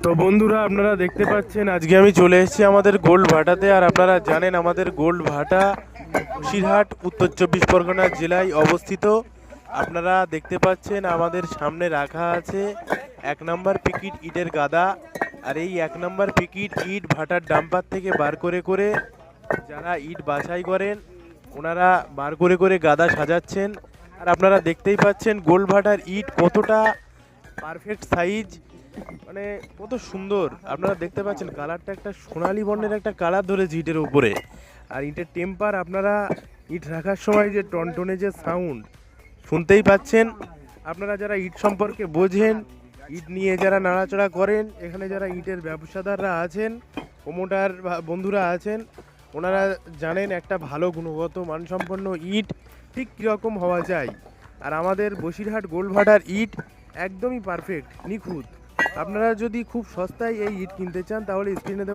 তো বন্ধুরা, আপনারা দেখতে পাচ্ছেন আজকে আমি চলে এসেছি আমাদের গোল্ড ভাটাতে। আর আপনারা জানেন আমাদের গোল্ড ভাটা বসিরহাট, উত্তর 24 পরগনা জেলায় অবস্থিত। আপনারা দেখতে পাচ্ছেন আমাদের সামনে রাখা আছে 1 নম্বর পিকিট ইটের গাদা। আর এই 1 নম্বর পিকিট ইট ভাটার ডাম্পার থেকে বার করে করে যারা ইট বাছাই করেন ওনারা বার করে করে গাদা সাজাচ্ছেন। আর আপনারা দেখতেই পাচ্ছেন গোল্ড ভাটার ইট কতটা পারফেক্ট সাইজ, মানে কত সুন্দর। আপনারা দেখতে পাচ্ছেন কালারটা একটা সোনালী বর্ণের একটা কালার ধরেছে ইটের উপরে। আর ইটের টেম্পার আপনারা ইট রাখার সময় যে টনটনে যে সাউন্ড শুনতেই পাচ্ছেন। আপনারা যারা ইট সম্পর্কে বোঝেন, ইট নিয়ে যারা নাড়াচাড়া করেন, এখানে যারা ইটের ব্যবসাদাররা আছেন, প্রমোটার বন্ধুরা আছেন, ওনারা জানেন একটা ভালো গুণগত মানসম্পন্ন ইট ঠিক কীরকম হওয়া চাই। আর আমাদের বসিরহাট গোল্ড ভাটার ইট একদমই পারফেক্ট, নিখুঁত। আপনারা যদি খুব সস্তায় এই ইট কিনতে চান তাহলে স্ক্রিনে